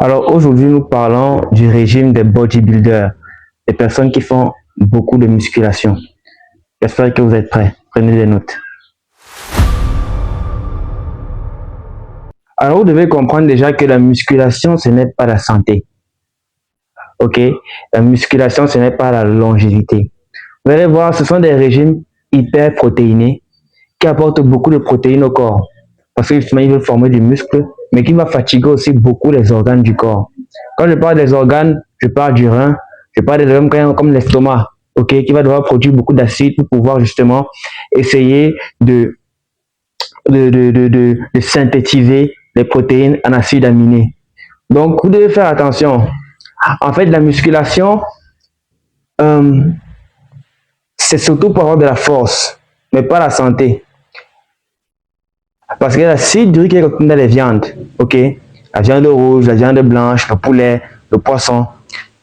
Alors aujourd'hui, nous parlons du régime des bodybuilders, des personnes qui font beaucoup de musculation. J'espère que vous êtes prêts. Prenez des notes. Alors vous devez comprendre déjà que la musculation, ce n'est pas la santé. Ok? La musculation, ce n'est pas la longévité. Vous allez voir, ce sont des régimes hyper protéinés qui apportent beaucoup de protéines au corps. Parce que justement, ils veulent former du muscle, mais qui va fatiguer aussi beaucoup les organes du corps. Quand je parle des organes, je parle du rein, je parle des organes comme l'estomac, ok, qui va devoir produire beaucoup d'acide pour pouvoir justement essayer de synthétiser les protéines en acides aminés. Donc, vous devez faire attention. En fait, la musculation, c'est surtout pour avoir de la force, mais pas la santé. Parce que l'acide urique est contenu dans les viandes, ok? La viande rouge, la viande blanche, le poulet, le poisson.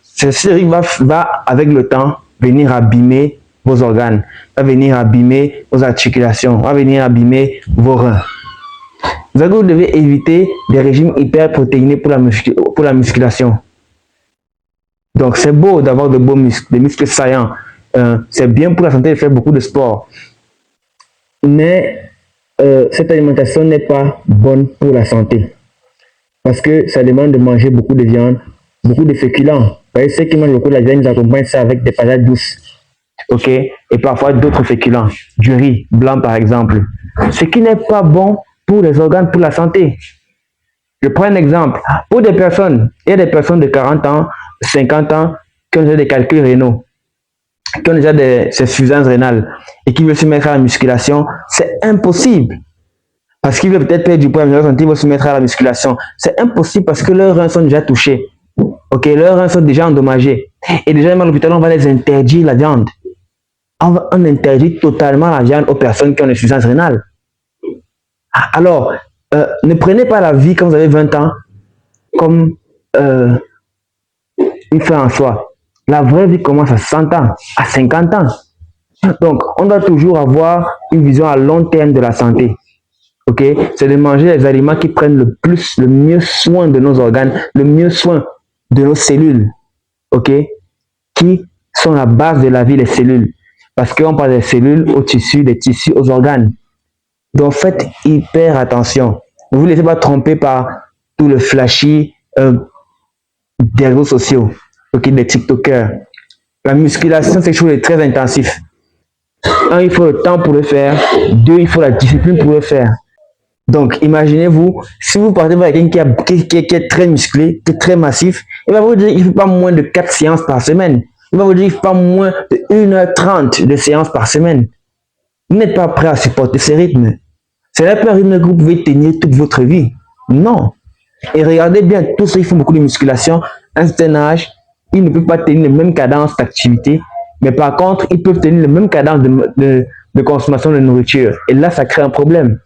Cet urique va, avec le temps, venir abîmer vos organes, va venir abîmer vos articulations, va venir abîmer vos reins. Vous devez éviter des régimes hyperprotéinés pour la musculation. Donc, c'est beau d'avoir de beaux muscles, des muscles saillants. C'est bien pour la santé de faire beaucoup de sport. Mais cette alimentation n'est pas bonne pour la santé. Parce que ça demande de manger beaucoup de viande, beaucoup de féculents. Vous voyez, ceux qui mangent beaucoup de la viande, ils accompagnent ça avec des patates douces. Ok? Et parfois d'autres féculents. Du riz blanc, par exemple. Ce qui n'est pas bon pour les organes, pour la santé. Je prends un exemple. Pour des personnes, il y a des personnes de 40 ans, 50 ans, qui ont déjà des calculs rénaux, qui ont déjà des insuffisances rénales et qui veulent se mettre à la musculation. C'est impossible. Parce qu'ils veulent peut-être perdre du poids, mais leur santé, ils vont se mettre à la musculation. C'est impossible parce que leurs reins sont déjà touchés. Ok, leurs reins sont déjà endommagés. Et déjà, même à l'hôpital, on va les interdire la viande. On interdit totalement la viande aux personnes qui ont une insuffisance rénale. Alors, ne prenez pas la vie quand vous avez 20 ans comme une fin en soi. La vraie vie commence à 100 ans, à 50 ans. Donc, on doit toujours avoir une vision à long terme de la santé. Ok, c'est de manger les aliments qui prennent le mieux soin de nos organes, le mieux soin de nos cellules. Ok, qui sont la base de la vie, les cellules. Parce qu'on parle des cellules aux tissus, des tissus aux organes. Donc, faites hyper attention. Ne vous laissez pas tromper par tout le flashy des réseaux sociaux, ok, des TikTokers. La musculation, c'est quelque chose de très intensif. Un, il faut le temps pour le faire. Deux, il faut la discipline pour le faire. Donc, imaginez-vous, si vous partez avec quelqu'un qui est très musclé, qui est très massif, il va vous dire qu'il ne faut pas moins de 4 séances par semaine. Il va vous dire qu'il ne faut pas moins de 1h30 de séances par semaine. Vous n'êtes pas prêt à supporter ces rythmes. Ce n'est pas un rythme que vous pouvez tenir toute votre vie. Non. Et regardez bien, tous ceux qui font beaucoup de musculation, à un certain âge, ils ne peuvent pas tenir la même cadence d'activité, mais par contre, ils peuvent tenir la même cadence de consommation de nourriture. Et là, ça crée un problème.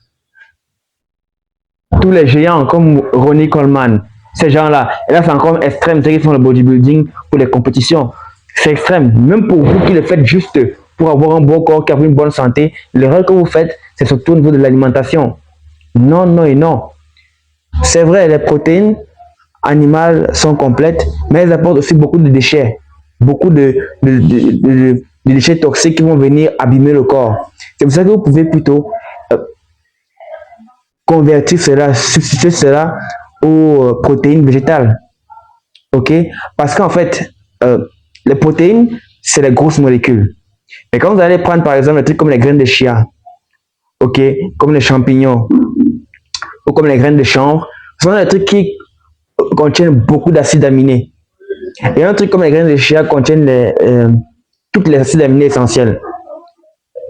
Tous les géants comme Ronnie Coleman, ces gens-là, et là c'est encore extrême, ceux qui font le bodybuilding pour les compétitions, c'est extrême. Même pour vous qui le faites juste pour avoir un bon corps, qui a une bonne santé, l'erreur que vous faites, c'est surtout au niveau de l'alimentation. Non, non et non. C'est vrai, les protéines animales sont complètes, mais elles apportent aussi beaucoup de déchets, beaucoup de déchets toxiques qui vont venir abîmer le corps. C'est pour ça que vous pouvez plutôt convertir cela, substituer cela aux protéines végétales. Ok? Parce qu'en fait, les protéines, c'est les grosses molécules. Mais quand vous allez prendre par exemple des trucs comme les graines de chia, ok, comme les champignons, ou comme les graines de chanvre, ce sont des trucs qui contiennent beaucoup d'acides aminés. Et un truc comme les graines de chia contiennent toutes les acides aminés essentiels.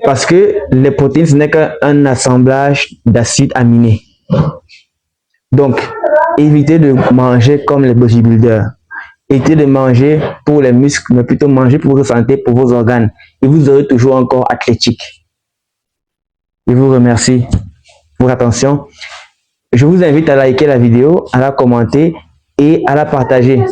Parce que les protéines, ce n'est qu'un assemblage d'acides aminés. Donc, évitez de manger comme les bodybuilders. Évitez de manger pour les muscles, mais plutôt manger pour votre santé, pour vos organes. Et vous aurez toujours un corps athlétique. Je vous remercie pour votre attention. Je vous invite à liker la vidéo, à la commenter et à la partager.